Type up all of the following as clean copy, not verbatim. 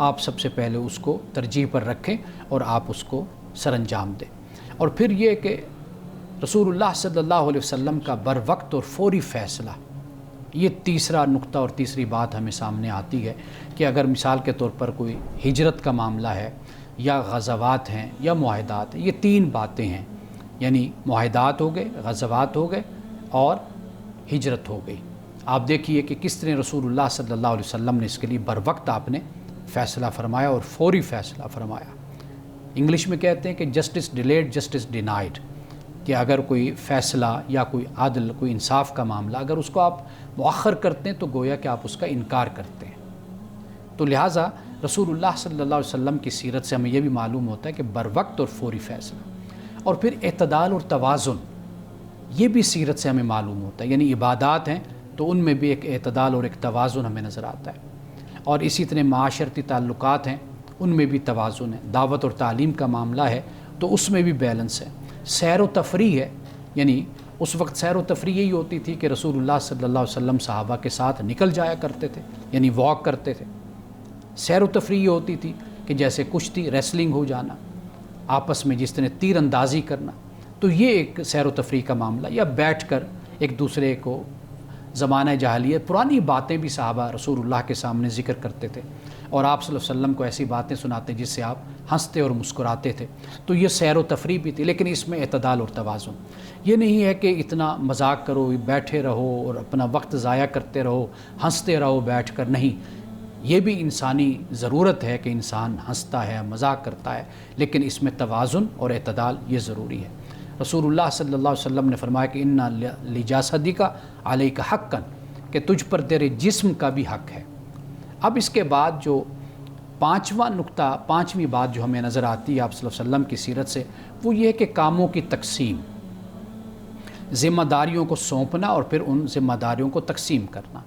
آپ سب سے پہلے اس کو ترجیح پر رکھیں اور آپ اس کو سر انجام دیں۔ اور پھر یہ کہ رسول اللہ صلی اللہ علیہ وسلم کا بر وقت اور فوری فیصلہ، یہ تیسرا نقطہ اور تیسری بات ہمیں سامنے آتی ہے کہ اگر مثال کے طور پر کوئی ہجرت کا معاملہ ہے یا غزوات ہیں یا معاہدات ہیں، یہ تین باتیں ہیں، یعنی معاہدات ہو گئے، غزوات ہو گئے اور ہجرت ہو گئی۔ آپ دیکھیے کہ کس طرح رسول اللہ صلی اللہ علیہ وسلم نے اس کے لیے بر وقت آپ نے فیصلہ فرمایا اور فوری فیصلہ فرمایا۔ انگلش میں کہتے ہیں کہ جسٹس ڈیلیڈ جسٹس ڈینائڈ، کہ اگر کوئی فیصلہ یا کوئی عدل، کوئی انصاف کا معاملہ اگر اس کو آپ مؤخر کرتے ہیں تو گویا کہ آپ اس کا انکار کرتے ہیں۔ تو لہٰذا رسول اللہ صلی اللہ علیہ وسلم کی سیرت سے ہمیں یہ بھی معلوم ہوتا ہے کہ بر وقت اور فوری فیصلہ، اور پھر اعتدال اور توازن، یہ بھی سیرت سے ہمیں معلوم ہوتا ہے، یعنی عبادات ہیں تو ان میں بھی ایک اعتدال اور ایک توازن ہمیں نظر آتا ہے، اور اسی طرح معاشرتی تعلقات ہیں ان میں بھی توازن ہے، دعوت اور تعلیم کا معاملہ ہے تو اس میں بھی بیلنس ہے، سیر و تفریح ہے، یعنی اس وقت سیر و تفریح یہی ہوتی تھی کہ رسول اللہ صلی اللہ علیہ وسلم صحابہ کے ساتھ نکل جایا کرتے تھے، یعنی واک کرتے تھے۔ سیر و تفریح یہ ہوتی تھی کہ جیسے کشتی، ریسلنگ ہو جانا، آپس میں جس طرح تیر اندازی کرنا، تو یہ ایک سیر و تفریح کا معاملہ، یا بیٹھ کر ایک دوسرے کو زمانہ جاہلیت پرانی باتیں بھی صحابہ رسول اللہ کے سامنے ذکر کرتے تھے، اور آپ صلی اللہ علیہ وسلم کو ایسی باتیں سناتے جس سے آپ ہنستے اور مسکراتے تھے، تو یہ سیر و تفریح بھی تھی، لیکن اس میں اعتدال اور توازن۔ یہ نہیں ہے کہ اتنا مذاق کرو، بیٹھے رہو اور اپنا وقت ضائع کرتے رہو، ہنستے رہو بیٹھ کر، نہیں، یہ بھی انسانی ضرورت ہے کہ انسان ہنستا ہے، مذاق کرتا ہے، لیکن اس میں توازن اور اعتدال یہ ضروری ہے۔ رسول اللہ صلی اللہ علیہ وسلم نے فرمایا کہ اِنَّ لِجَاسَدِکَ عَلَيْکَ حَقًّا، کہ تجھ پر تیرے جسم کا بھی حق ہے۔ اب اس کے بعد جو پانچویں بات جو ہمیں نظر آتی ہے آپ صلی اللہ علیہ وسلم کی سیرت سے، وہ یہ ہے کہ کاموں کی تقسیم، ذمہ داریوں کو سونپنا اور پھر ان ذمہ داریوں کو تقسیم کرنا،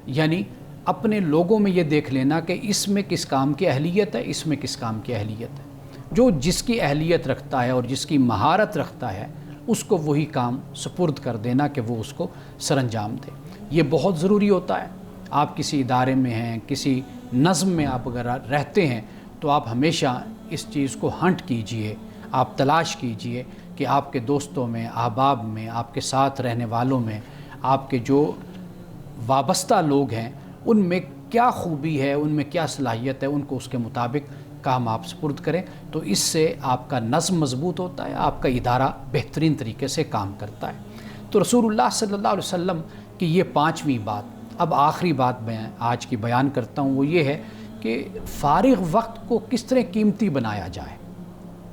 یعنی اپنے لوگوں میں یہ دیکھ لینا کہ اس میں کس کام کی اہلیت ہے، اس میں کس کام کی اہلیت ہے۔ جو جس کی اہلیت رکھتا ہے اور جس کی مہارت رکھتا ہے اس کو وہی کام سپرد کر دینا کہ وہ اس کو سر انجام دے۔ یہ بہت ضروری ہوتا ہے۔ آپ کسی ادارے میں ہیں، کسی نظم میں آپ اگر رہتے ہیں تو آپ ہمیشہ اس چیز کو ہنٹ کیجئے، آپ تلاش کیجئے کہ آپ کے دوستوں میں، احباب میں، آپ کے ساتھ رہنے والوں میں، آپ کے جو وابستہ لوگ ہیں ان میں کیا خوبی ہے، ان میں کیا صلاحیت ہے، ان کو اس کے مطابق کام آپ سپرد کریں، تو اس سے آپ کا نظم مضبوط ہوتا ہے، آپ کا ادارہ بہترین طریقے سے کام کرتا ہے۔ تو رسول اللہ صلی اللہ علیہ وسلم کی یہ پانچویں بات۔ اب آخری بات میں آج کی بیان کرتا ہوں، وہ یہ ہے کہ فارغ وقت کو کس طرح قیمتی بنایا جائے۔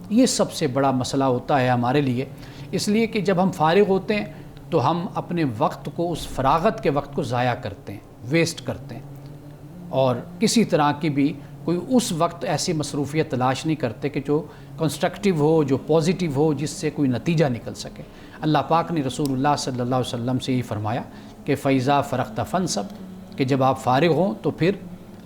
یہ سب سے بڑا مسئلہ ہوتا ہے ہمارے لیے، اس لیے کہ جب ہم فارغ ہوتے ہیں تو ہم اپنے وقت کو، اس فراغت کے وقت کو ضائع کرتے ہیں، ویسٹ کرتے ہیں، اور کسی طرح کی بھی کوئی اس وقت ایسی مصروفیت تلاش نہیں کرتے کہ جو کنسٹرکٹیو ہو، جو پازیٹیو ہو، جس سے کوئی نتیجہ نکل سکے۔ اللہ پاک نے رسول اللہ صلی اللہ علیہ وسلم سے یہی فرمایا کہ فَإِذَا فَرَغْتَ فَانْصَبْ، کہ جب آپ فارغ ہوں تو پھر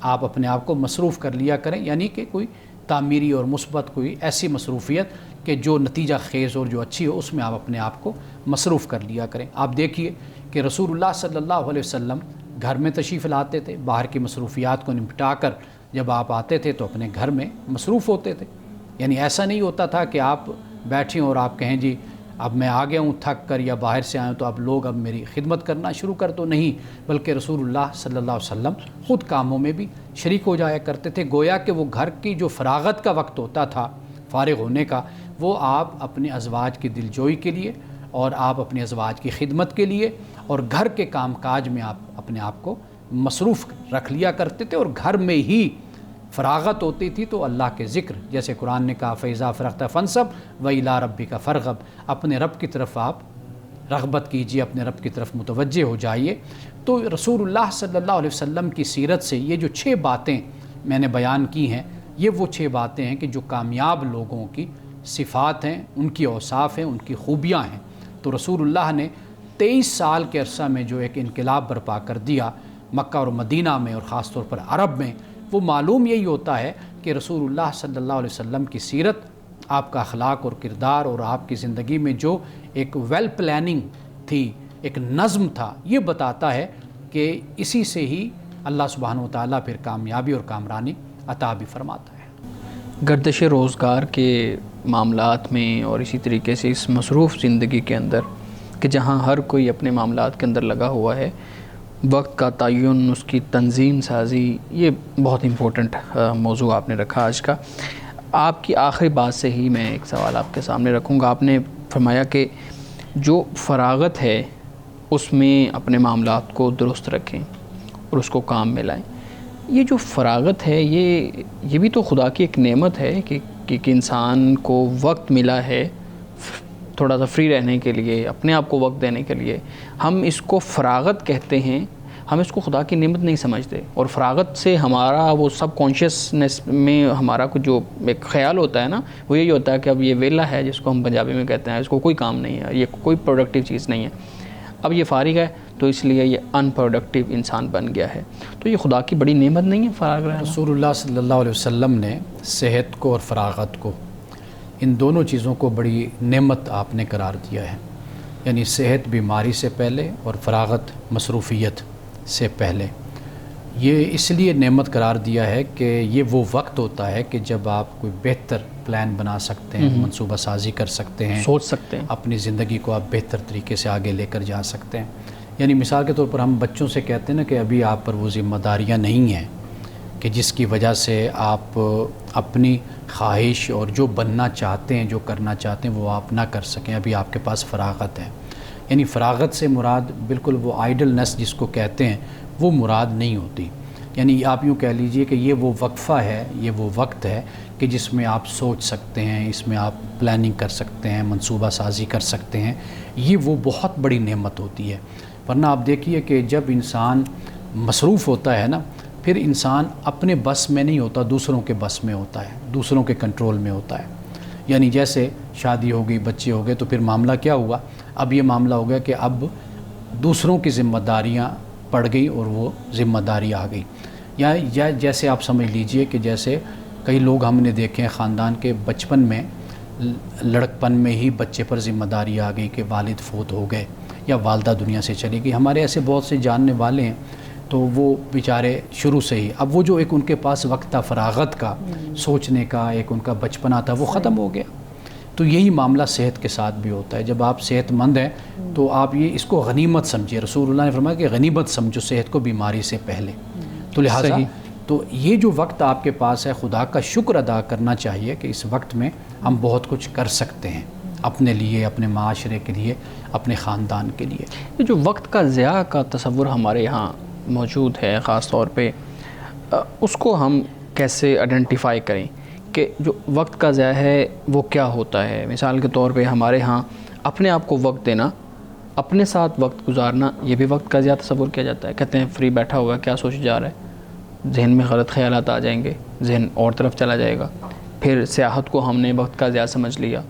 آپ اپنے آپ کو مصروف کر لیا کریں، یعنی کہ کوئی تعمیری اور مثبت کوئی ایسی مصروفیت کہ جو نتیجہ خیز اور جو اچھی ہو، اس میں آپ اپنے آپ کو مصروف کر لیا کریں۔ آپ دیکھیے کہ رسول اللہ صلی اللہ علیہ وسلم گھر میں تشریف لاتے تھے، باہر کی مصروفیات کو نپٹا کر جب آپ آتے تھے تو اپنے گھر میں مصروف ہوتے تھے، یعنی ایسا نہیں ہوتا تھا کہ آپ بیٹھیں اور آپ کہیں جی اب میں آ گیا ہوں تھک کر یا باہر سے آئے ہوں تو اب لوگ اب میری خدمت کرنا شروع کر دو، نہیں، بلکہ رسول اللہ صلی اللہ علیہ وسلم خود کاموں میں بھی شریک ہو جایا کرتے تھے، گویا کہ وہ گھر کی جو فراغت کا وقت ہوتا تھا فارغ ہونے کا، وہ آپ اپنے ازواج کی دلجوئی کے لیے اور آپ اپنے ازواج کی خدمت کے لیے اور گھر کے کام کاج میں آپ اپنے آپ کو مصروف رکھ لیا کرتے تھے، اور گھر میں ہی فراغت ہوتی تھی تو اللہ کے ذکر، جیسے قرآن نے کہا فَإِذَا فَرَغْتَ فَانْصَبْ وَإِلَىٰ رَبِّكَ فَارْغَب، اپنے رب کی طرف آپ رغبت کیجیے، اپنے رب کی طرف متوجہ ہو جائیے۔ تو رسول اللہ صلی اللہ علیہ وسلم کی سیرت سے یہ جو 6 باتیں میں نے بیان کی ہیں، یہ وہ 6 باتیں ہیں کہ جو کامیاب لوگوں کی صفات ہیں، ان کی اوصاف ہیں، ان کی خوبیاں ہیں۔ تو رسول اللہ نے 23 سال کے عرصہ میں جو ایک انقلاب برپا کر دیا مکہ اور مدینہ میں، اور خاص طور پر عرب میں، وہ معلوم یہی ہوتا ہے کہ رسول اللہ صلی اللہ علیہ وسلم کی سیرت، آپ کا اخلاق اور کردار اور آپ کی زندگی میں جو ایک ویل پلاننگ تھی، ایک نظم تھا، یہ بتاتا ہے کہ اسی سے ہی اللہ سبحانہ و تعالیٰ پھر کامیابی اور کامرانی عطا بھی فرماتا ہے۔ گردش روزگار کے معاملات میں اور اسی طریقے سے اس مصروف زندگی کے اندر کہ جہاں ہر کوئی اپنے معاملات کے اندر لگا ہوا ہے، وقت کا تعین، اس کی تنظیم سازی، یہ بہت امپورٹنٹ موضوع آپ نے رکھا آج کا۔ آپ کی آخری بات سے ہی میں ایک سوال آپ کے سامنے رکھوں گا۔ آپ نے فرمایا کہ جو فراغت ہے اس میں اپنے معاملات کو درست رکھیں اور اس کو کام میں لائیں۔ یہ جو فراغت ہے یہ بھی تو خدا کی ایک نعمت ہے کہ انسان کو وقت ملا ہے تھوڑا سا فری رہنے کے لیے، اپنے آپ کو وقت دینے کے لیے۔ ہم اس کو فراغت کہتے ہیں، ہم اس کو خدا کی نعمت نہیں سمجھتے، اور فراغت سے ہمارا وہ سب کانشیسنس میں ہمارا کچھ جو ایک خیال ہوتا ہے نا، وہ یہی ہوتا ہے کہ اب یہ ویلا ہے، جس کو ہم پنجابی میں کہتے ہیں، اس کو کوئی کام نہیں ہے، یہ کوئی پروڈکٹیو چیز نہیں ہے، اب یہ فارغ ہے تو اس لیے یہ ان پروڈکٹیو انسان بن گیا ہے۔ تو یہ خدا کی بڑی نعمت نہیں ہے فارغ رہنا؟ رسول اللہ صلی اللہ علیہ وسلم نے صحت کو اور فراغت کو، ان دونوں چیزوں کو بڑی نعمت آپ نے قرار دیا ہے، یعنی صحت بیماری سے پہلے اور فراغت مصروفیت سے پہلے۔ یہ اس لیے نعمت قرار دیا ہے کہ یہ وہ وقت ہوتا ہے کہ جب آپ کوئی بہتر پلان بنا سکتے ہیں، منصوبہ سازی کر سکتے ہیں، سوچ سکتے ہیں، اپنی زندگی کو آپ بہتر طریقے سے آگے لے کر جا سکتے ہیں۔ یعنی مثال کے طور پر ہم بچوں سے کہتے ہیں نا کہ ابھی آپ پر وہ ذمہ داریاں نہیں ہیں کہ جس کی وجہ سے آپ اپنی خواہش اور جو بننا چاہتے ہیں، جو کرنا چاہتے ہیں، وہ آپ نہ کر سکیں، ابھی آپ کے پاس فراغت ہے۔ یعنی فراغت سے مراد بالکل وہ آئیڈلنس جس کو کہتے ہیں وہ مراد نہیں ہوتی۔ یعنی آپ یوں کہہ لیجئے کہ یہ وہ وقفہ ہے، یہ وہ وقت ہے کہ جس میں آپ سوچ سکتے ہیں، اس میں آپ پلاننگ کر سکتے ہیں، منصوبہ سازی کر سکتے ہیں۔ یہ وہ بہت بڑی نعمت ہوتی ہے۔ ورنہ آپ دیکھیے کہ جب انسان مصروف ہوتا ہے نا، پھر انسان اپنے بس میں نہیں ہوتا، دوسروں کے بس میں ہوتا ہے، دوسروں کے کنٹرول میں ہوتا ہے۔ یعنی جیسے شادی ہو گئی، بچے ہو گئے، تو پھر معاملہ کیا ہوا؟ اب یہ معاملہ ہو گیا کہ اب دوسروں کی ذمہ داریاں پڑ گئی اور وہ ذمہ داری آ گئی۔ یا جیسے آپ سمجھ لیجئے کہ جیسے کئی لوگ ہم نے دیکھے ہیں خاندان کے بچپن میں، لڑکپن میں ہی بچے پر ذمہ داری آ گئی کہ والد فوت ہو گئے یا والدہ دنیا سے چلی گئی۔ ہمارے ایسے بہت سے جاننے والے ہیں، تو وہ بیچارے شروع سے ہی، اب وہ جو ایک ان کے پاس وقت تھا فراغت کا، سوچنے کا، ایک ان کا بچپنا تھا، وہ ختم ہو گیا۔ تو یہی معاملہ صحت کے ساتھ بھی ہوتا ہے۔ جب آپ صحت مند ہیں تو آپ یہ اس کو غنیمت سمجھے۔ رسول اللہ نے فرمایا کہ غنیمت سمجھو صحت کو بیماری سے پہلے۔ تو لہٰذا تو یہ جو وقت آپ کے پاس ہے، خدا کا شکر ادا کرنا چاہیے کہ اس وقت میں ہم بہت کچھ کر سکتے ہیں اپنے لیے، اپنے معاشرے کے لیے، اپنے خاندان کے لیے۔ یہ جو وقت کا ضیاع کا تصور ہمارے یہاں موجود ہے خاص طور پہ، اس کو ہم کیسے آئیڈینٹیفائی کریں کہ جو وقت کا ضیاع ہے وہ کیا ہوتا ہے؟ مثال کے طور پہ ہمارے ہاں اپنے آپ کو وقت دینا، اپنے ساتھ وقت گزارنا، یہ بھی وقت کا ضیاع تصور کیا جاتا ہے۔ کہتے ہیں فری بیٹھا ہوا ہے، کیا سوچ جا رہا ہے، ذہن میں غلط خیالات آ جائیں گے، ذہن اور طرف چلا جائے گا۔ پھر سیاحت کو ہم نے وقت کا ضیاع سمجھ لیا،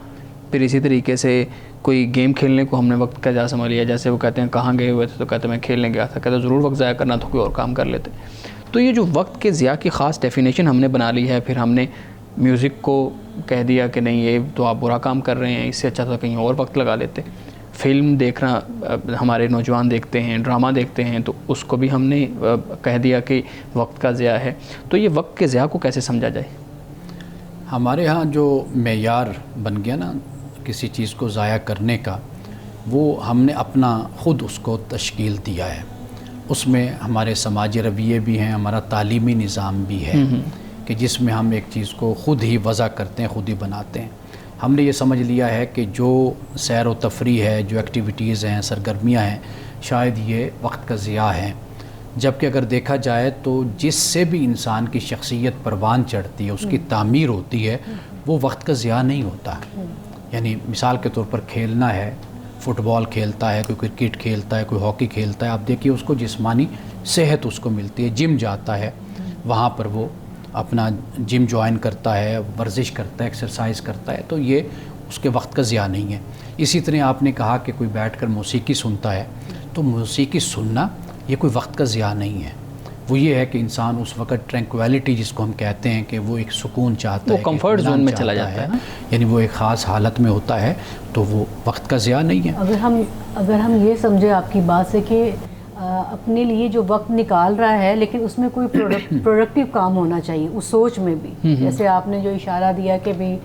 پھر اسی طریقے سے کوئی گیم کھیلنے کو ہم نے وقت کا ضیاع سمجھ لیا۔ جیسے وہ کہتے ہیں کہاں گئے ہوئے تھے، تو کہتے ہیں میں کھیلنے گیا تھا، کہتے ہیں ضرور وقت ضائع کرنا تو کوئی اور کام کر لیتے۔ تو یہ جو وقت کے ضیاع کی خاص ڈیفینیشن ہم نے بنا لی ہے، پھر ہم نے میوزک کو کہہ دیا کہ نہیں یہ تو آپ برا کام کر رہے ہیں، اس سے اچھا تو کہیں اور وقت لگا لیتے۔ فلم دیکھنا ہمارے نوجوان دیکھتے ہیں، ڈرامہ دیکھتے ہیں، تو اس کو بھی ہم نے کہہ دیا کہ وقت کا ضیاع ہے۔ تو یہ وقت کے ضیاع کو کیسے سمجھا جائے؟ ہمارے ہاں جو معیار بن گیا نا کسی چیز کو ضائع کرنے کا، وہ ہم نے اپنا خود اس کو تشکیل دیا ہے۔ اس میں ہمارے سماجی رویے بھی ہیں، ہمارا تعلیمی نظام بھی ہے کہ جس میں ہم ایک چیز کو خود ہی وضع کرتے ہیں، خود ہی بناتے ہیں۔ ہم نے یہ سمجھ لیا ہے کہ جو سیر و تفریح ہے، جو ایکٹیویٹیز ہیں، سرگرمیاں ہیں، شاید یہ وقت کا ضیاع ہے۔ جبکہ اگر دیکھا جائے تو جس سے بھی انسان کی شخصیت پروان چڑھتی ہے، اس کی تعمیر ہوتی ہے، وہ وقت کا ضیاع نہیں ہوتا۔ یعنی مثال کے طور پر کھیلنا ہے، فٹ بال کھیلتا ہے، کوئی کرکٹ کھیلتا ہے، کوئی ہاکی کھیلتا ہے، آپ دیکھیے اس کو جسمانی صحت اس کو ملتی ہے۔ جم جاتا ہے، وہاں پر وہ اپنا جم جوائن کرتا ہے، ورزش کرتا ہے، ایکسرسائز کرتا ہے، تو یہ اس کے وقت کا ضیاع نہیں ہے۔ اسی طرح آپ نے کہا کہ کوئی بیٹھ کر موسیقی سنتا ہے، تو موسیقی سننا یہ کوئی وقت کا ضیاع نہیں ہے۔ وہ یہ ہے کہ انسان اس وقت ٹرینکویلٹی جس کو ہم کہتے ہیں کہ وہ ایک سکون چاہتا ہے، وہ کمفرٹ زون میں چلا جاتا ہے، یعنی وہ ایک خاص حالت میں ہوتا ہے، تو وہ وقت کا ضیاع نہیں ہے۔ اگر ہم یہ سمجھے آپ کی بات سے کہ اپنے لیے جو وقت نکال رہا ہے لیکن اس میں کوئی پروڈکٹیو کام ہونا چاہیے اس سوچ میں بھی. جیسے آپ نے جو اشارہ دیا کہ بھی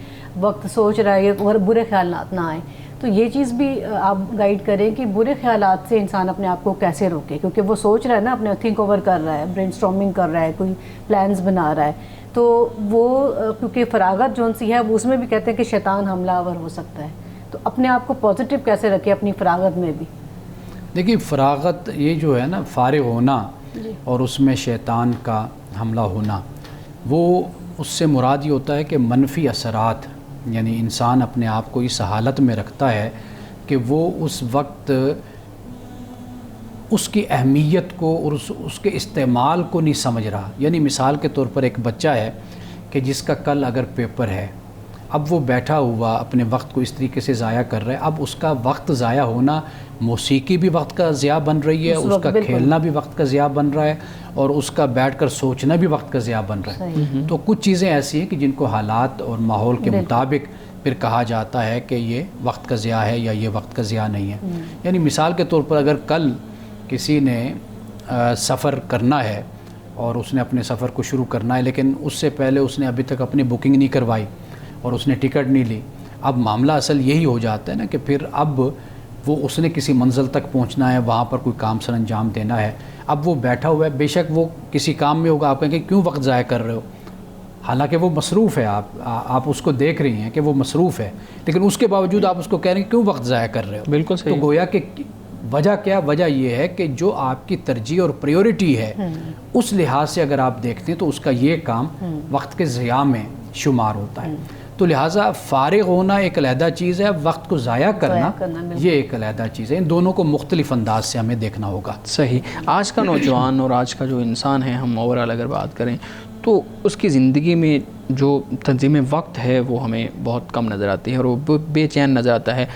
وقت سوچ رہا ہے اور برے خیالات نہ آئیں, تو یہ چیز بھی آپ گائیڈ کریں کہ برے خیالات سے انسان اپنے آپ کو کیسے روکے, کیونکہ وہ سوچ رہا ہے نا, اپنے تھنک اوور کر رہا ہے, برین اسٹارمنگ کر رہا ہے, کوئی پلانز بنا رہا ہے, تو وہ کیونکہ فراغت جو سی ہے اس میں بھی کہتے ہیں کہ شیطان حملہ آور ہو سکتا ہے, تو اپنے آپ کو پازیٹیو کیسے رکھے اپنی فراغت میں بھی؟ دیکھیے فراغت یہ جو ہے نا, فارغ ہونا اور اس میں شیطان کا حملہ ہونا, وہ اس سے مراد یہ ہوتا ہے کہ منفی اثرات, یعنی انسان اپنے آپ کو اس حالت میں رکھتا ہے کہ وہ اس وقت اس کی اہمیت کو اور اس کے استعمال کو نہیں سمجھ رہا. یعنی مثال کے طور پر ایک بچہ ہے کہ جس کا کل اگر پیپر ہے, اب وہ بیٹھا ہوا اپنے وقت کو اس طریقے سے ضائع کر رہا ہے. اب اس کا وقت ضائع ہونا, موسیقی بھی وقت کا ضیاع بن رہی ہے, اس کا کھیلنا بھی وقت کا ضیاع بن رہا ہے, اور اس کا بیٹھ کر سوچنا بھی وقت کا ضیاع بن رہا ہے. تو کچھ چیزیں ایسی ہیں کہ جن کو حالات اور ماحول کے مطابق پھر کہا جاتا ہے کہ یہ وقت کا ضیاع ہے یا یہ وقت کا ضیاع نہیں ہے. یعنی مثال کے طور پر اگر کل کسی نے سفر کرنا ہے اور اس نے اپنے سفر کو شروع کرنا ہے, لیکن اس سے پہلے اس نے ابھی تک اپنی بکنگ نہیں کروائی اور اس نے ٹکٹ نہیں لی, اب معاملہ اصل یہی ہو جاتا ہے نا کہ پھر اب وہ اس نے کسی منزل تک پہنچنا ہے, وہاں پر کوئی کام سر انجام دینا ہے, اب وہ بیٹھا ہوا ہے, بے شک وہ کسی کام میں ہوگا, آپ کہیں گے کیوں وقت ضائع کر رہے ہو, حالانکہ وہ مصروف ہے, آپ اس کو دیکھ رہی ہیں کہ وہ مصروف ہے, لیکن اس کے باوجود آپ اس کو کہہ رہے ہیں کیوں وقت ضائع کر رہے ہو. بالکل صحیح. تو گویا کہ وجہ کیا, وجہ یہ ہے کہ جو آپ کی ترجیح اور پریورٹی ہے اس لحاظ سے اگر آپ دیکھتے ہیں تو اس کا یہ کام وقت کے ضیاع میں شمار ہوتا ہے. تو لہٰذا فارغ ہونا ایک علیحدہ چیز ہے, وقت کو ضائع کرنا یہ ایک علیحدہ چیز ہے. ان دونوں کو مختلف انداز سے ہمیں دیکھنا ہوگا. صحیح. آج کا نوجوان اور آج کا جو انسان ہے, ہم اوورآل اگر بات کریں تو اس کی زندگی میں جو تنظیم وقت ہے وہ ہمیں بہت کم نظر آتی ہے, اور وہ بے چین نظر آتا ہے.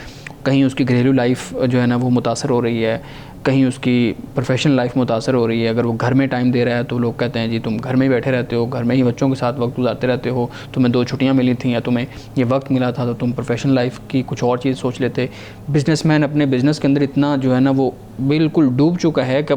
کہیں اس کی گھریلو لائف جو ہے نا وہ متاثر ہو رہی ہے, کہیں اس کی پروفیشنل لائف متاثر ہو رہی ہے. اگر وہ گھر میں ٹائم دے رہا ہے تو لوگ کہتے ہیں جی تم گھر میں ہی بیٹھے رہتے ہو, گھر میں ہی بچوں کے ساتھ وقت گزارتے رہتے ہو, تمہیں 2 چھٹیاں ملی تھیں یا تمہیں یہ وقت ملا تھا تو تم پروفیشنل لائف کی کچھ اور چیز سوچ لیتے. بزنس مین اپنے بزنس کے اندر اتنا جو ہے نا وہ بالکل ڈوب چکا ہے کہ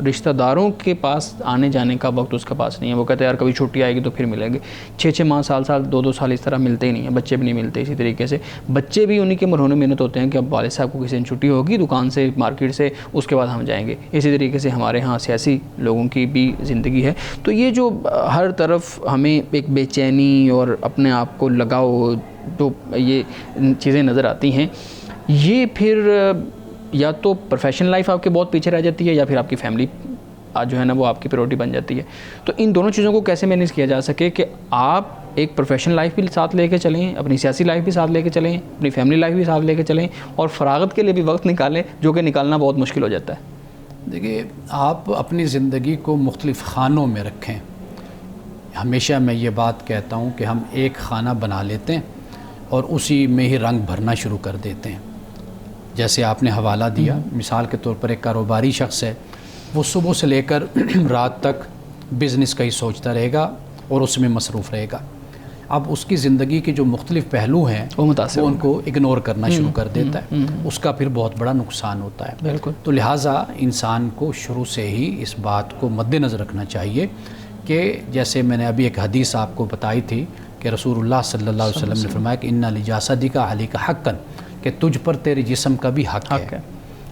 رشتہ داروں کے پاس آنے جانے کا وقت اس کے پاس نہیں ہے. وہ کہتے ہیں یار کبھی چھٹی آئے گی تو پھر ملیں گے. 6 ماہ, سال 2 سال اس طرح ملتے ہی نہیں ہیں. بچے بھی نہیں ملتے. اسی طریقے سے بچے بھی انہی کے مرہون محنت ہوتے ہیں کہ اب والد صاحب کو کسی دن چھٹی ہوگی دکان سے, مارکیٹ سے, اس کے بعد ہم جائیں گے. اسی طریقے سے ہمارے ہاں سیاسی لوگوں کی بھی زندگی ہے. تو یہ جو ہر طرف ہمیں ایک بے چینی اور اپنے آپ کو لگاؤ تو یہ چیزیں نظر آتی ہیں, یہ پھر یا تو پروفیشنل لائف آپ کے بہت پیچھے رہ جاتی ہے یا پھر آپ کی فیملی جو ہے نا وہ آپ کی پریورٹی بن جاتی ہے. تو ان دونوں چیزوں کو کیسے مینیج کیا جا سکے کہ آپ ایک پروفیشنل لائف بھی ساتھ لے کے چلیں, اپنی سیاسی لائف بھی ساتھ لے کے چلیں, اپنی فیملی لائف بھی ساتھ لے کے چلیں, اور فراغت کے لیے بھی وقت نکالیں جو کہ نکالنا بہت مشکل ہو جاتا ہے. دیکھیے آپ اپنی زندگی کو مختلف خانوں میں رکھیں. ہمیشہ میں یہ بات کہتا ہوں کہ ہم ایک خانہ بنا لیتے ہیں اور اسی میں ہی رنگ بھرنا شروع کر دیتے ہیں. جیسے آپ نے حوالہ دیا, مثال کے طور پر ایک کاروباری شخص ہے, وہ صبح سے لے کر رات تک بزنس کا ہی سوچتا رہے گا اور اس میں مصروف رہے گا. اب اس کی زندگی کے جو مختلف پہلو ہیں وہ ان کو اگنور کرنا شروع کر دیتا ہے. اس کا پھر بہت بڑا نقصان ہوتا ہے. بالکل. تو لہٰذا انسان کو شروع سے ہی اس بات کو مد نظر رکھنا چاہیے کہ جیسے میں نے ابھی ایک حدیث آپ کو بتائی تھی کہ رسول اللہ صلی اللہ علیہ وسلم نے فرمایا کہ ان لجاسدک علیک حقا, کہ تجھ پر تیرے جسم کا بھی حق ہے.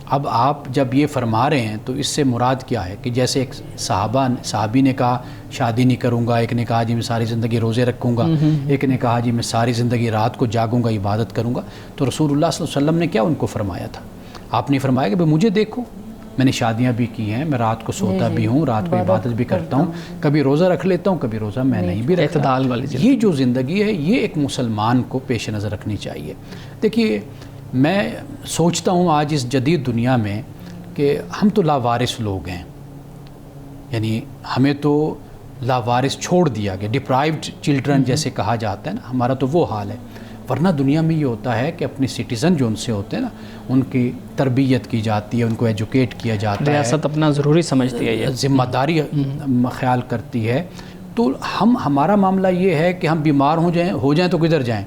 اب آپ جب یہ فرما رہے ہیں تو اس سے مراد کیا ہے کہ جیسے ایک صحابی نے کہا شادی نہیں کروں گا, ایک نے کہا جی میں ساری زندگی روزے رکھوں گا, ایک نے کہا جی میں ساری زندگی رات کو جاگوں گا, عبادت کروں گا. تو رسول اللہ صلی اللہ علیہ وسلم نے کیا ان کو فرمایا تھا؟ آپ نے فرمایا کہ بھئی مجھے دیکھو, میں نے شادیاں بھی کی ہیں, میں رات کو سوتا بھی ہوں, رات کو عبادت بھی کرتا ہوں, کبھی روزہ رکھ لیتا ہوں, کبھی روزہ میں نہیں بھی رکھتا. اعتدال والی یہ جو زندگی ہے یہ ایک مسلمان کو پیش نظر رکھنی چاہیے. دیکھیے میں سوچتا ہوں آج اس جدید دنیا میں کہ ہم تو لاوارث لوگ ہیں, یعنی ہمیں تو لاوارث چھوڑ دیا گیا, ڈپرائیوڈ چلڈرن جیسے کہا جاتا ہے نا, ہمارا تو وہ حال ہے. ورنہ دنیا میں یہ ہوتا ہے کہ اپنے سٹیزن جو ان سے ہوتے ہیں نا ان کی تربیت کی جاتی ہے, ان کو ایجوکیٹ کیا جاتا ہے, ریاست اپنا ضروری سمجھتی ہے, یہ ذمہ داری خیال کرتی ہے. تو ہمارا معاملہ یہ ہے کہ ہم بیمار ہو جائیں تو کدھر جائیں,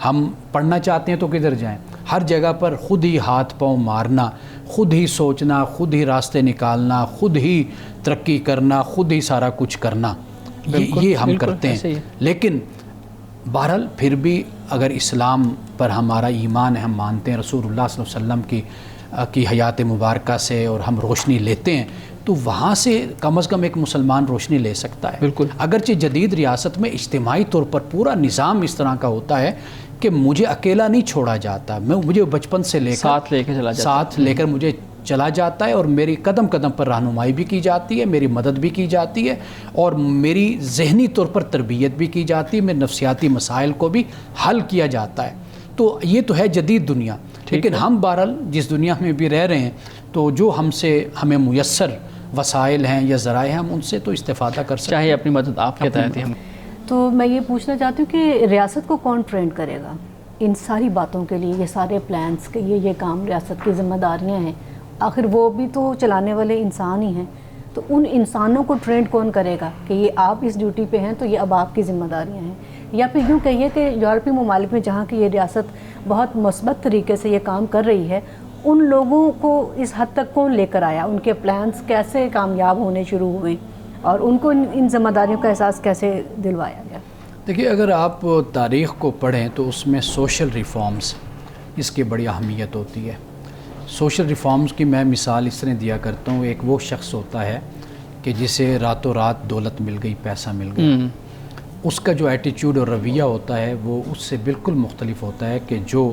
ہم پڑھنا چاہتے ہیں تو کدھر جائیں, ہر جگہ پر خود ہی ہاتھ پاؤں مارنا, خود ہی سوچنا، خود ہی راستے نکالنا، خود ہی ترقی کرنا، خود ہی سارا کچھ کرنا، یہ ہم کرتے ہیں۔ لیکن بہرحال پھر بھی اگر اسلام پر ہمارا ایمان ہے، ہم مانتے ہیں رسول اللہ صلی اللہ علیہ وسلم کی حیات مبارکہ سے، اور ہم روشنی لیتے ہیں، تو وہاں سے کم از کم ایک مسلمان روشنی لے سکتا ہے۔ بالکل، اگرچہ جدید ریاست میں اجتماعی طور پر پورا نظام اس طرح کا ہوتا ہے کہ مجھے اکیلا نہیں چھوڑا جاتا، مجھے بچپن سے لے کر ساتھ لے کر مجھے چلا جاتا ہے، اور میری قدم قدم پر رہنمائی بھی کی جاتی ہے، میری مدد بھی کی جاتی ہے، اور میری ذہنی طور پر تربیت بھی کی جاتی ہے، میرے نفسیاتی مسائل کو بھی حل کیا جاتا ہے۔ تو یہ تو ہے جدید دنیا، لیکن ہم بہرحال جس دنیا میں بھی رہ رہے ہیں، تو جو ہمیں میسر وسائل ہیں یا ذرائع ہیں، ہم ان سے تو استفادہ کر سکتے ہیں، چاہے اپنی مدد آپ کے تحت ہی۔ تو میں یہ پوچھنا چاہتی ہوں کہ ریاست کو کون ٹرین کرے گا ان ساری باتوں کے لیے؟ یہ سارے پلانس کے یہ کام ریاست کی ذمہ داریاں ہیں، آخر وہ بھی تو چلانے والے انسان ہی ہیں، تو ان انسانوں کو ٹرین کون کرے گا کہ یہ آپ اس ڈیوٹی پہ ہیں تو یہ اب آپ کی ذمہ داریاں ہیں؟ یا پھر یوں کہیے کہ یورپی ممالک میں جہاں کی یہ ریاست بہت مثبت طریقے سے یہ کام کر رہی ہے، ان لوگوں کو اس حد تک کون لے کر آیا؟ ان کے پلانس کیسے کامیاب ہونے شروع ہوئے، اور ان کو ان ذمہ داریوں کا احساس کیسے دلوایا گیا؟ دیکھیے، اگر آپ تاریخ کو پڑھیں تو اس میں سوشل ریفارمز اس کی بڑی اہمیت ہوتی ہے۔ سوشل ریفارمز کی میں مثال اس طرح دیا کرتا ہوں، ایک وہ شخص ہوتا ہے کہ جسے راتوں رات دولت مل گئی، پیسہ مل گیا، اس کا جو ایٹیچیوڈ اور رویہ ہوتا ہے وہ اس سے بالکل مختلف ہوتا ہے کہ جو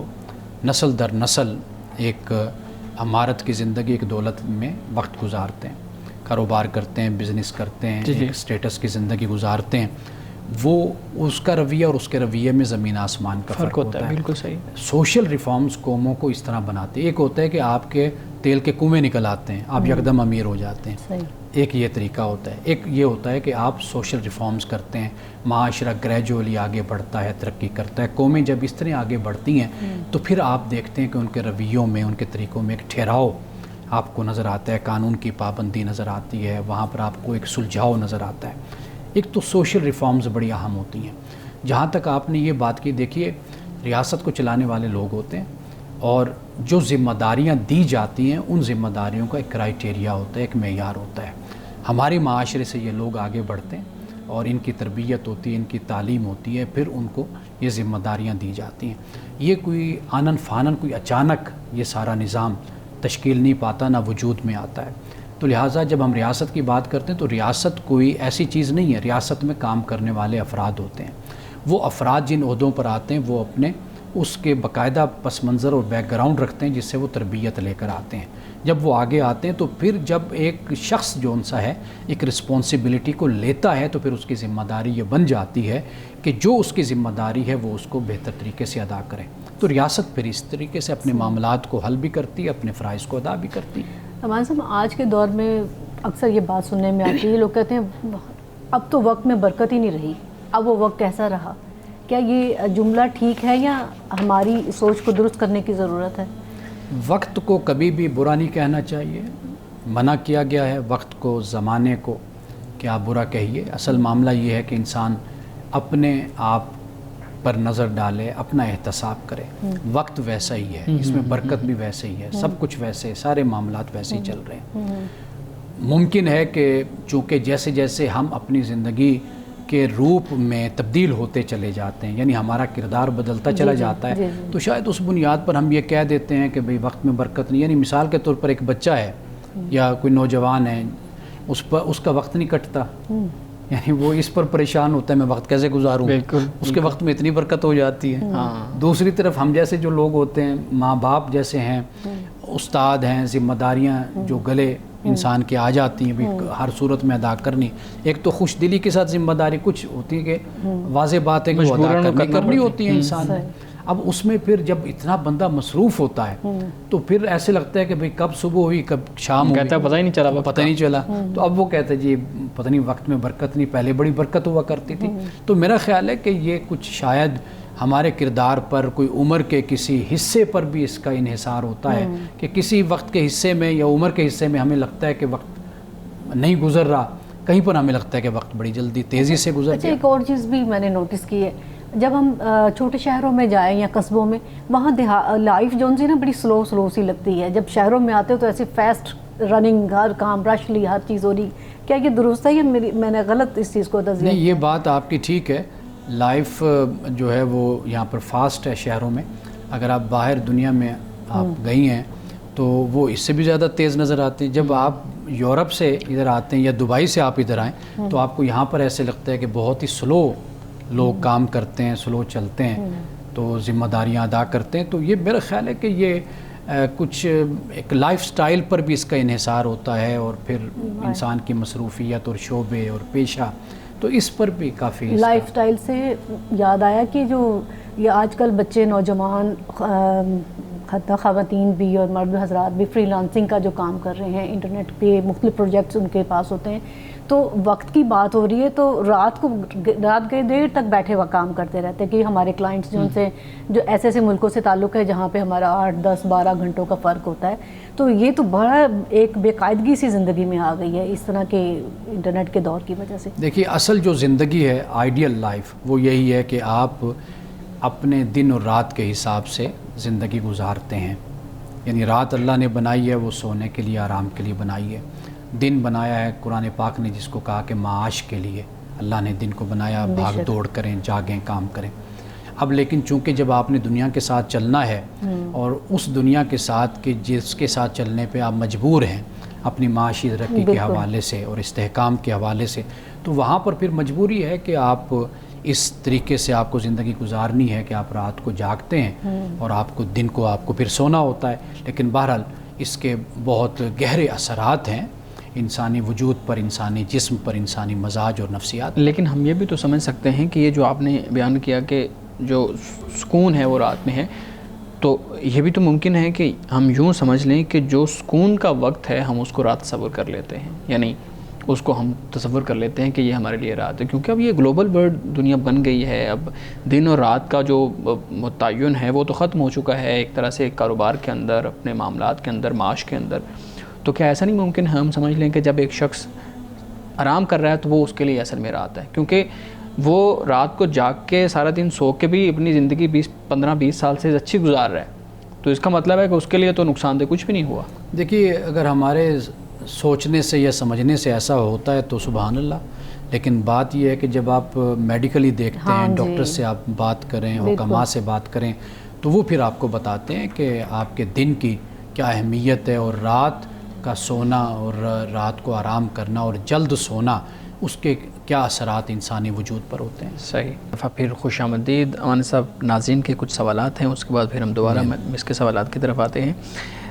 نسل در نسل ایک امارت کی زندگی، ایک دولت میں وقت گزارتے ہیں، کاروبار کرتے ہیں، بزنس کرتے ہیں، ایک سٹیٹس کی زندگی گزارتے ہیں، وہ اس کا رویہ اور اس کے رویے میں زمین آسمان کا فرق ہوتا ہے۔ بالکل صحیح۔ سوشل ریفارمز قوموں کو اس طرح بناتے ہیں، ایک ہوتا ہے کہ آپ کے تیل کے کنویں نکل آتے ہیں، آپ یکدم امیر ہو جاتے ہیں، ایک یہ طریقہ ہوتا ہے۔ ایک یہ ہوتا ہے کہ آپ سوشل ریفارمز کرتے ہیں، معاشرہ گریجولی آگے بڑھتا ہے، ترقی کرتا ہے۔ قومیں جب اس طرح آگے بڑھتی ہیں تو پھر آپ دیکھتے ہیں کہ ان کے رویوں میں، ان کے طریقوں میں ایک ٹھہراؤ آپ کو نظر آتا ہے، قانون کی پابندی نظر آتی ہے، وہاں پر آپ کو ایک سلجھاؤ نظر آتا ہے۔ ایک تو سوشل ریفارمز بڑی اہم ہوتی ہیں۔ جہاں تک آپ نے یہ بات کی، دیکھیے ریاست کو چلانے والے لوگ ہوتے ہیں، اور جو ذمہ داریاں دی جاتی ہیں ان ذمہ داریوں کا ایک کرائیٹیریا ہوتا ہے، ایک معیار ہوتا ہے۔ ہمارے معاشرے سے یہ لوگ آگے بڑھتے ہیں اور ان کی تربیت ہوتی ہے، ان کی تعلیم ہوتی ہے، پھر ان کو یہ ذمہ داریاں دی جاتی ہیں۔ یہ کوئی آنن فانن، کوئی اچانک یہ سارا نظام تشکیل نہیں پاتا، نہ وجود میں آتا ہے۔ تو لہٰذا جب ہم ریاست کی بات کرتے ہیں تو ریاست کوئی ایسی چیز نہیں ہے، ریاست میں کام کرنے والے افراد ہوتے ہیں۔ وہ افراد جن عہدوں پر آتے ہیں وہ اپنے اس کے باقاعدہ پس منظر اور بیک گراؤنڈ رکھتے ہیں، جس سے وہ تربیت لے کر آتے ہیں۔ جب وہ آگے آتے ہیں تو پھر جب ایک شخص جو ان سا ہے ایک رسپانسبلٹی کو لیتا ہے تو پھر اس کی ذمہ داری یہ بن جاتی ہے کہ جو اس کی ذمہ داری ہے وہ اس کو بہتر طریقے سے ادا کرے۔ تو ریاست پھر اس طریقے سے اپنے معاملات کو حل بھی کرتی ہے، اپنے فرائض کو ادا بھی کرتی ہے۔ امان صاحب، آج کے دور میں اکثر یہ بات سننے میں آتی ہے، لوگ کہتے ہیں اب تو وقت میں برکت ہی نہیں رہی، اب وہ وقت کیسا رہا؟ کیا یہ جملہ ٹھیک ہے یا ہماری سوچ کو درست کرنے کی ضرورت ہے؟ وقت کو کبھی بھی برا نہیں کہنا چاہیے، منع کیا گیا ہے وقت کو، زمانے کو کہ آپ برا کہیے۔ اصل معاملہ یہ ہے کہ انسان اپنے آپ پر نظر ڈالے، اپنا احتساب کرے۔ وقت ویسا ہی ہے، اس میں برکت بھی ویسے ہی ہے، سب کچھ ویسے، سارے معاملات ویسے ہی چل رہے ہیں۔ ممکن ہے کہ چونکہ جیسے جیسے ہم اپنی زندگی کے روپ میں تبدیل ہوتے چلے جاتے ہیں، یعنی ہمارا کردار بدلتا چلا جاتا ہے، تو شاید اس بنیاد پر ہم یہ کہہ دیتے ہیں کہ بھئی وقت میں برکت نہیں۔ یعنی مثال کے طور پر ایک بچہ ہے یا کوئی نوجوان ہے، اس کا وقت نہیں کٹتا، یعنی وہ اس پر پریشان ہوتا ہے میں وقت کیسے گزاروں، اس کے وقت میں اتنی برکت ہو جاتی ہے۔ دوسری طرف ہم جیسے جو لوگ ہوتے ہیں، ماں باپ جیسے ہیں، استاد ہیں، ذمہ داریاں جو گلے انسان کی آ جاتی ہیں بھی ہر صورت میں ادا کرنی۔ ایک تو خوش دلی کے ساتھ ذمہ داری کچھ ہوتی ہے کہ واضح بات ہے کہ وہ ادا کرنی ہوتی ہے انسان۔ اب اس میں پھر جب اتنا بندہ مصروف ہوتا ہے تو پھر ایسے لگتا ہے کہ بھئی کب صبح ہوئی کب شام ہوئی، پتہ ہی نہیں چلا، پتہ نہیں چلا۔ تو اب وہ کہتے ہیں جی پتہ نہیں وقت میں برکت نہیں، پہلے بڑی برکت ہوا کرتی تھی۔ تو میرا خیال ہے کہ یہ کچھ شاید ہمارے کردار پر، کوئی عمر کے کسی حصے پر بھی اس کا انحصار ہوتا ہے کہ کسی وقت کے حصے میں یا عمر کے حصے میں ہمیں لگتا ہے کہ وقت نہیں گزر رہا، کہیں پر ہمیں لگتا ہے کہ وقت بڑی جلدی تیزی سے گزر گیا۔ ایک اور چیز بھی میں نے نوٹس کی ہے، جب ہم چھوٹے شہروں میں جائیں یا قصبوں میں، وہاں لائف جو سی نا بڑی سلو سی لگتی ہے. جب شہروں میں آتے ہو تو ایسی فاسٹ رننگ، ہر کام رشلی، ہر چیز ہو رہی. کیا یہ درست ہے یا میں نے غلط اس چیز کو تجزیہ؟ نہیں، یہ بات آپ کی ٹھیک ہے. لائف جو ہے وہ یہاں پر فاسٹ ہے شہروں میں. اگر آپ باہر دنیا میں آپ گئی ہیں تو وہ اس سے بھی زیادہ تیز نظر آتی ہیں. جب آپ یورپ سے ادھر آتے ہیں یا دبئی سے آپ ادھر آئیں تو آپ کو یہاں پر ایسے لگتا ہے کہ بہت ہی سلو لوگ کام کرتے ہیں، سلو چلتے ہیں، تو ذمہ داریاں ادا کرتے ہیں. تو یہ میرا خیال ہے کہ یہ کچھ ایک لائف سٹائل پر بھی اس کا انحصار ہوتا ہے، اور پھر انسان کی مصروفیت اور شعبے اور پیشہ، تو اس پر بھی کافی لائف سٹائل سے یاد آیا کہ جو یہ آج کل بچے، نوجوان، خواتین بھی اور مرد حضرات بھی فری لانسنگ کا جو کام کر رہے ہیں، انٹرنیٹ پہ مختلف پروجیکٹس ان کے پاس ہوتے ہیں، تو وقت کی بات ہو رہی ہے تو رات گئے دیر تک بیٹھے ہوا کام کرتے رہتے ہیں کہ ہمارے کلائنٹس جو ان سے جو ایسے ملکوں سے تعلق ہے جہاں پہ ہمارا 8، 10، 12 گھنٹوں کا فرق ہوتا ہے. تو یہ تو بڑا ایک بے قاعدگی سی زندگی میں آ گئی ہے اس طرح کے انٹرنیٹ کے دور کی وجہ سے. دیکھیے، اصل جو زندگی ہے، آئیڈیل لائف، وہ یہی ہے کہ آپ اپنے دن اور رات کے حساب سے زندگی گزارتے ہیں. یعنی رات اللہ نے بنائی ہے وہ سونے کے لیے، آرام کے لیے بنائی ہے. دن بنایا ہے قرآن پاک نے جس کو کہا کہ معاش کے لیے اللہ نے دن کو بنایا، بھاگ دوڑ کریں، جاگیں، کام کریں. اب لیکن چونکہ جب آپ نے دنیا کے ساتھ چلنا ہے اور اس دنیا کے ساتھ کہ جس کے ساتھ چلنے پہ آپ مجبور ہیں اپنی معاشی ترقی کے حوالے سے اور استحکام کے حوالے سے، تو وہاں پر پھر مجبوری ہے کہ آپ اس طریقے سے آپ کو زندگی گزارنی ہے کہ آپ رات کو جاگتے ہیں اور آپ کو دن کو آپ کو پھر سونا ہوتا ہے. لیکن بہرحال اس کے بہت گہرے اثرات ہیں انسانی وجود پر، انسانی جسم پر، انسانی مزاج اور نفسیات. لیکن ہم یہ بھی تو سمجھ سکتے ہیں کہ یہ جو آپ نے بیان کیا کہ جو سکون ہے وہ رات میں ہے، تو یہ بھی تو ممکن ہے کہ ہم یوں سمجھ لیں کہ جو سکون کا وقت ہے ہم اس کو رات تصور کر لیتے ہیں، یعنی اس کو ہم تصور کر لیتے ہیں کہ یہ ہمارے لیے رات ہے، کیونکہ اب یہ گلوبل ورلڈ دنیا بن گئی ہے. اب دن اور رات کا جو متعین ہے وہ تو ختم ہو چکا ہے ایک طرح سے کاروبار کے اندر، اپنے معاملات کے اندر، معاش کے اندر. تو کیا ایسا نہیں ممکن ہے ہم سمجھ لیں کہ جب ایک شخص آرام کر رہا ہے تو وہ اس کے لیے اصل میں رات ہے، کیونکہ وہ رات کو جاگ کے سارا دن سو کے بھی اپنی زندگی 15-20 سال سے اچھی گزار رہا ہے، تو اس کا مطلب ہے کہ اس کے لیے تو نقصان دہ کچھ بھی نہیں ہوا. دیکھیے، اگر ہمارے سوچنے سے یا سمجھنے سے ایسا ہوتا ہے تو سبحان اللہ. لیکن بات یہ ہے کہ جب آپ میڈیکلی دیکھتے ہیں، ڈاکٹر سے آپ بات کریں، حکماء سے بات کریں، تو وہ پھر آپ کو بتاتے ہیں کہ آپ کے دن کی کیا اہمیت ہے، اور رات کا سونا اور رات کو آرام کرنا اور جلد سونا، اس کے کیا اثرات انسانی وجود پر ہوتے ہیں. صحیح. پھر خوش آمدید امان صاحب. ناظرین کے کچھ سوالات ہیں، اس کے بعد پھر ہم دوبارہ اس کے سوالات کی طرف آتے ہیں.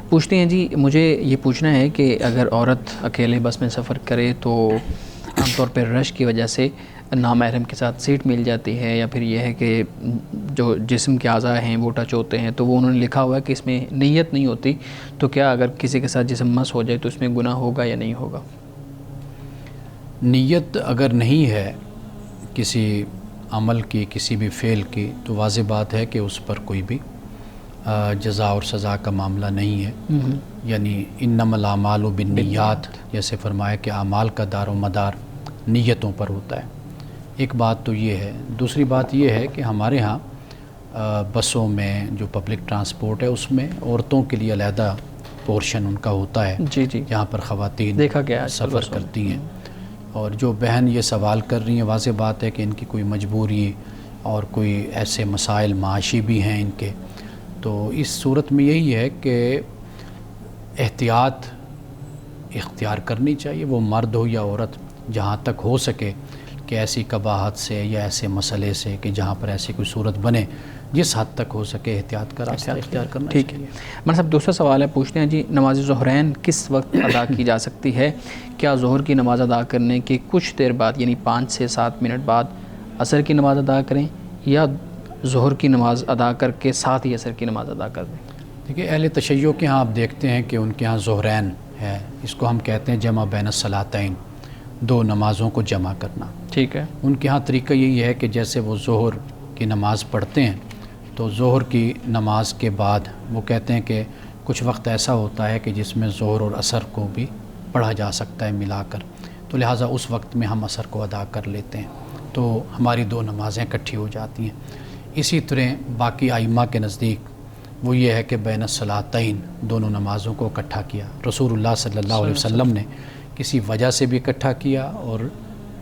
پوچھتے ہیں جی، مجھے یہ پوچھنا ہے کہ اگر عورت اکیلے بس میں سفر کرے تو عام طور پر رش کی وجہ سے نامحرم کے ساتھ سیٹ مل جاتی ہے، یا پھر یہ ہے کہ جو جسم کے اعضاء ہیں وہ ٹچ ہوتے ہیں، تو وہ انہوں نے لکھا ہوا ہے کہ اس میں نیت نہیں ہوتی، تو کیا اگر کسی کے ساتھ جسم مس ہو جائے تو اس میں گناہ ہوگا یا نہیں ہوگا؟ نیت اگر نہیں ہے کسی عمل کی، کسی بھی فعل کی، تو واضح بات ہے کہ اس پر کوئی بھی جزا اور سزا کا معاملہ نہیں ہے. یعنی انما الاعمال بالنیات، جیسے فرمایا کہ اعمال کا دار و مدار نیتوں پر ہوتا ہے. ایک بات تو یہ ہے. دوسری بات یہ ہے کہ ہمارے ہاں بسوں میں جو پبلک ٹرانسپورٹ ہے اس میں عورتوں کے لیے علیحدہ پورشن ان کا ہوتا ہے، جی جہاں پر خواتین دیکھا گیا سفر کرتی ہیں. اور جو بہن یہ سوال کر رہی ہیں، واضح بات ہے کہ ان کی کوئی مجبوری اور کوئی ایسے مسائل معاشی بھی ہیں ان کے، تو اس صورت میں یہی ہے کہ احتیاط اختیار کرنی چاہیے، وہ مرد ہو یا عورت، جہاں تک ہو سکے کہ ایسی قباحت سے یا ایسے مسئلے سے کہ جہاں پر ایسی کوئی صورت بنے، جس حد تک ہو سکے احتیاط کا راستہ اختیار کرنا چاہیے. ٹھیک ہے. صاحب دوسرا سوال ہے، پوچھتے ہیں جی، نماز ظہرین کس وقت ادا کی جا سکتی ہے؟ کیا ظہر کی نماز ادا کرنے کے کچھ دیر بعد، یعنی 5 سے 7 منٹ بعد عصر کی نماز ادا کریں، یا ظہر کی نماز ادا کر کے ساتھ ہی عصر کی نماز ادا کر دیں؟ دیکھیے، اہل تشیع کے ہاں آپ دیکھتے ہیں کہ ان کے ہاں ظہرین ہے، اس کو ہم کہتے ہیں جمع بین الصلاتین، 2 نمازوں کو جمع کرنا. ٹھیک ہے. ان کے ہاں طریقہ یہی ہے کہ جیسے وہ ظہر کی نماز پڑھتے ہیں تو ظہر کی نماز کے بعد وہ کہتے ہیں کہ کچھ وقت ایسا ہوتا ہے کہ جس میں ظہر اور عصر کو بھی پڑھا جا سکتا ہے ملا کر، تو لہٰذا اس وقت میں ہم عصر کو ادا کر لیتے ہیں. تو ہماری 2 نمازیں اکٹھی ہو جاتی ہیں. اسی طرح باقی ائمہ کے نزدیک وہ یہ ہے کہ بین الصلاتین دونوں نمازوں کو اکٹھا کیا. رسول اللہ صلی اللہ علیہ وسلم نے کسی وجہ سے بھی اکٹھا کیا اور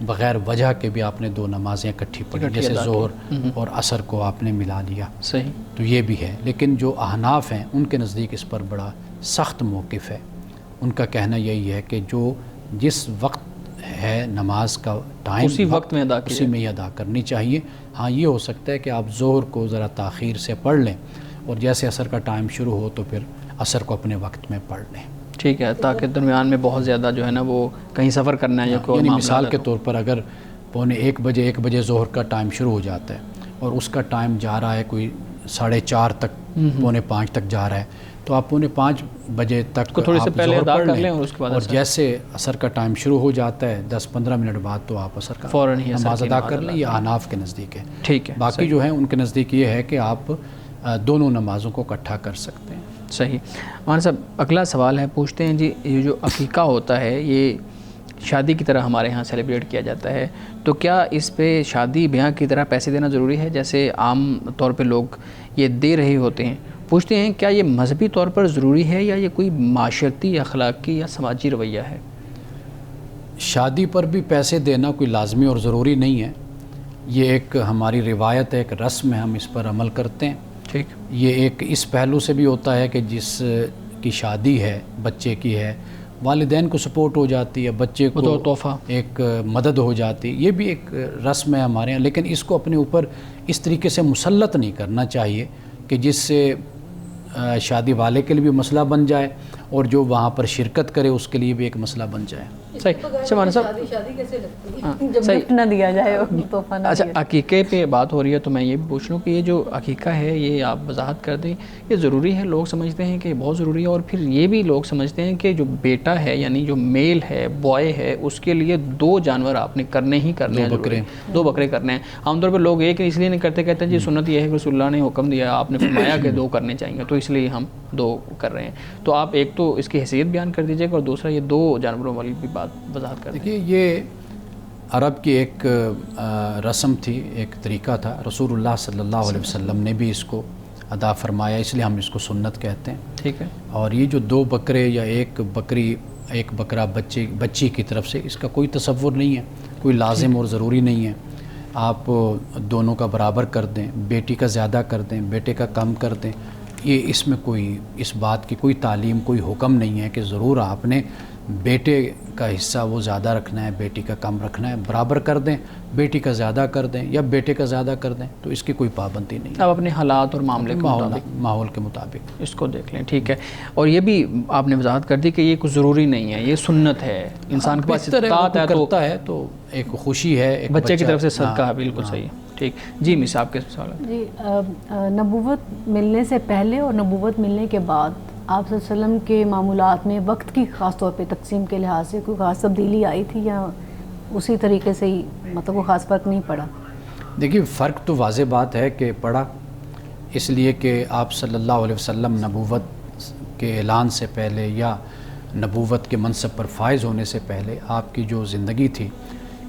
بغیر وجہ کے بھی آپ نے 2 نمازیں اکٹھی پڑھی, جیسے ظہر اور عصر کو آپ نے ملا لیا. صحیح. تو یہ بھی ہے. لیکن جو احناف ہیں ان کے نزدیک اس پر بڑا سخت موقف ہے. ان کا کہنا یہی ہے کہ جو جس وقت ہے نماز کا ٹائم اسی وقت میں ادا اسی میں ہی ادا کرنی چاہیے. ہاں یہ ہو سکتا ہے کہ آپ ظہر کو ذرا تاخیر سے پڑھ لیں اور جیسے عصر کا ٹائم شروع ہو تو پھر عصر کو اپنے وقت میں پڑھ لیں. ٹھیک ہے, تاکہ درمیان میں بہت زیادہ جو ہے نا وہ کہیں سفر کرنا ہے یا کوئی یعنی معاملہ مثال کے طور پر اگر 1 بجے ظہر کا ٹائم شروع ہو جاتا ہے اور اس کا ٹائم جا رہا ہے کوئی 4:30 تک, 4:45 تک جا رہا ہے, تو آپ 4:45 بجے تک کو تھوڑی سے پہلے ادا کر لیں اور اس کے بعد اور جیسے عصر کا ٹائم شروع ہو جاتا ہے 10-15 منٹ بعد تو آپ عصر کا فوراً ہی نماز ادا کر لیں. یہ احناف کے نزدیک ہے. ٹھیک ہے. باقی جو ہیں ان کے نزدیک یہ ہے کہ آپ دونوں نمازوں کو اکٹھا کر سکتے ہیں. صحیح. مولانا صاحب اگلا سوال ہے, پوچھتے ہیں جی یہ جو عقیقہ ہوتا ہے یہ شادی کی طرح ہمارے ہاں سیلیبریٹ کیا جاتا ہے, تو کیا اس پہ شادی بیاہ کی طرح پیسے دینا ضروری ہے جیسے عام طور پہ لوگ یہ دے رہے ہوتے ہیں؟ پوچھتے ہیں کیا یہ مذہبی طور پر ضروری ہے یا یہ کوئی معاشرتی, اخلاقی یا سماجی رویہ ہے؟ شادی پر بھی پیسے دینا کوئی لازمی اور ضروری نہیں ہے. یہ ایک ہماری روایت ہے, ایک رسم ہے, ہم اس پر عمل کرتے ہیں. ٹھیک. یہ ایک اس پہلو سے بھی ہوتا ہے کہ جس کی شادی ہے, بچے کی ہے, والدین کو سپورٹ ہو جاتی ہے, بچے کو تحفہ ایک مدد ہو جاتی. یہ بھی ایک رسم ہے ہمارے یہاں, لیکن اس کو اپنے اوپر اس طریقے سے مسلط نہیں کرنا چاہیے کہ جس سے شادی والے کے لیے بھی مسئلہ بن جائے اور جو وہاں پر شرکت کرے اس کے لیے بھی ایک مسئلہ بن جائے. صحیح. مولانا صاحب شادی کیسے لگتی ہے جب گفٹ نہ دیا جائے, تحفہ نہ. اچھا, عقیقے پہ بات ہو رہی ہے تو میں یہ بھی پوچھ لوں کہ یہ جو عقیقہ ہے یہ آپ وضاحت کر دیں, یہ ضروری ہے؟ لوگ سمجھتے ہیں کہ بہت ضروری ہے, اور پھر یہ بھی لوگ سمجھتے ہیں کہ جو بیٹا ہے یعنی جو میل ہے, بوائے ہے, اس کے لیے 2 جانور آپ نے کرنے ہی کرنے ہیں, 2 بکرے کرنے ہیں. عام طور پہ لوگ ایک اس لیے نہیں کرتے, کہتے ہیں جی سنت یہ ہے کہ رسول اللہ نے حکم دیا, آپ نے فرمایا کہ 2 کرنے چاہیے تو اس لیے ہم 2 کر رہے ہیں. تو آپ ایک تو اس کی حیثیت بیان کر دیجیے گا اور دوسرا یہ 2 جانوروں والی بھی بات وضاحت کر دیں. دیکھیے یہ عرب کی ایک رسم تھی, ایک طریقہ تھا. رسول اللہ صلی اللہ علیہ وسلم نے بھی اس کو ادا فرمایا, اس لیے ہم اس کو سنت کہتے ہیں. ٹھیک ہے. اور یہ جو 2 بکرے یا ایک بکرا بچی کی طرف سے, اس کا کوئی تصور نہیں ہے, کوئی لازم اور ضروری نہیں ہے. آپ دونوں کا برابر کر دیں, بیٹی کا زیادہ کر دیں, بیٹے کا کم کر دیں. یہ اس میں کوئی اس بات کی کوئی تعلیم, کوئی حکم نہیں ہے کہ ضرور آپ نے بیٹے کا حصہ وہ زیادہ رکھنا ہے, بیٹی کا کم رکھنا ہے. برابر کر دیں, بیٹی کا زیادہ کر دیں یا بیٹے کا زیادہ کر دیں, تو اس کی کوئی پابندی نہیں ہے. آپ اپنے حالات اور معاملے کے مطابق, ماحول کے مطابق اس کو دیکھ لیں. ٹھیک ہے. اور یہ بھی آپ نے وضاحت کر دی کہ یہ کچھ ضروری نہیں ہے, یہ سنت ہے. انسان کے پاس استطاعت ہے تو ایک خوشی ہے, ایک بچے کی طرف سے صدقہ ہے. بالکل صحیح. ٹھیک. جی مس آپ کے سوال. جی نبوت ملنے سے پہلے اور نبوت ملنے کے بعد آپ صلی اللہ علیہ وسلم کے معمولات میں وقت کی خاص طور پہ تقسیم کے لحاظ سے کوئی خاص تبدیلی آئی تھی یا اسی طریقے سے ہی مطلب وہ خاص فرق نہیں پڑا؟ دیکھیے فرق تو واضح بات ہے کہ پڑا, اس لیے کہ آپ صلی اللہ علیہ وسلم نبوت کے اعلان سے پہلے یا نبوت کے منصب پر فائز ہونے سے پہلے آپ کی جو زندگی تھی,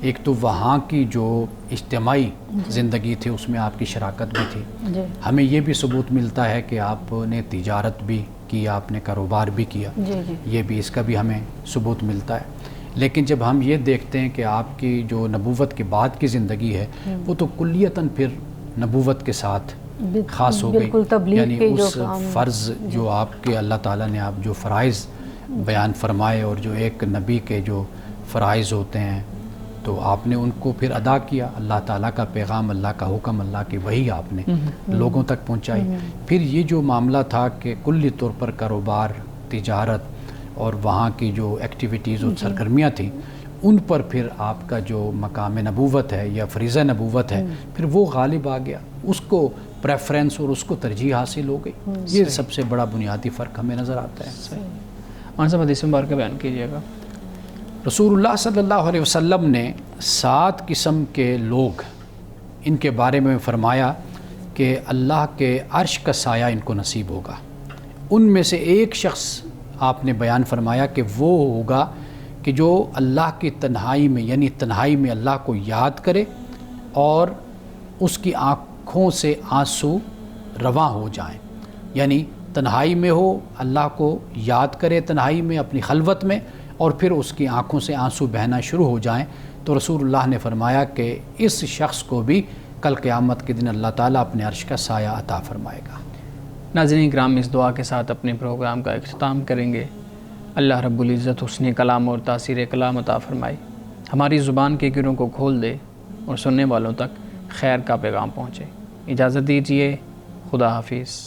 ایک تو وہاں کی جو اجتماعی زندگی تھی اس میں آپ کی شراکت بھی تھی. ہمیں یہ بھی ثبوت ملتا ہے کہ آپ نے تجارت بھی کی, آپ نے کاروبار بھی کیا, یہ بھی اس کا بھی ہمیں ثبوت ملتا ہے. لیکن جب ہم یہ دیکھتے ہیں کہ آپ کی جو نبوت کے بعد کی زندگی ہے وہ تو کلیتاً پھر نبوت کے ساتھ خاص ہو گئی. یعنی اس فرض جو آپ کے اللہ تعالیٰ نے آپ جو فرائض بیان فرمائے اور جو ایک نبی کے جو فرائض ہوتے ہیں تو آپ نے ان کو پھر ادا کیا. اللہ تعالیٰ کا پیغام, اللہ کا حکم, اللہ کی وحی آپ نے لوگوں تک پہنچائی. پھر یہ جو معاملہ تھا کہ کلی طور پر کاروبار, تجارت اور وہاں کی جو ایکٹیویٹیز اور سرگرمیاں تھیں ان پر پھر آپ کا جو مقام نبوت ہے یا فریضہ نبوت ہے پھر وہ غالب آ گیا, اس کو پریفرنس اور اس کو ترجیح حاصل ہو گئی. یہ سب سے بڑا بنیادی فرق ہمیں نظر آتا ہے. مولانا صاحب حدیث مبارکہ بیان کیجیے گا. رسول اللہ صلی اللہ علیہ وسلم نے 7 قسم کے لوگ ان کے بارے میں فرمایا کہ اللہ کے عرش کا سایہ ان کو نصیب ہوگا. ان میں سے ایک شخص آپ نے بیان فرمایا کہ وہ ہوگا کہ جو اللہ کی تنہائی میں یعنی تنہائی میں اللہ کو یاد کرے اور اس کی آنکھوں سے آنسو رواں ہو جائیں، یعنی تنہائی میں ہو، اللہ کو یاد کرے تنہائی میں اپنی خلوت میں، اور پھر اس کی آنکھوں سے آنسو بہنا شروع ہو جائیں، تو رسول اللہ نے فرمایا کہ اس شخص کو بھی کل قیامت کے دن اللہ تعالیٰ اپنے عرش کا سایہ عطا فرمائے گا۔ ناظرین کرام، اس دعا کے ساتھ اپنے پروگرام کا اختتام کریں گے۔ اللہ رب العزت حسن کلام اور تاثیر کلام عطا فرمائے، ہماری زبان کے گروں کو کھول دے اور سننے والوں تک خیر کا پیغام پہنچے۔ اجازت دیجیے، خدا حافظ۔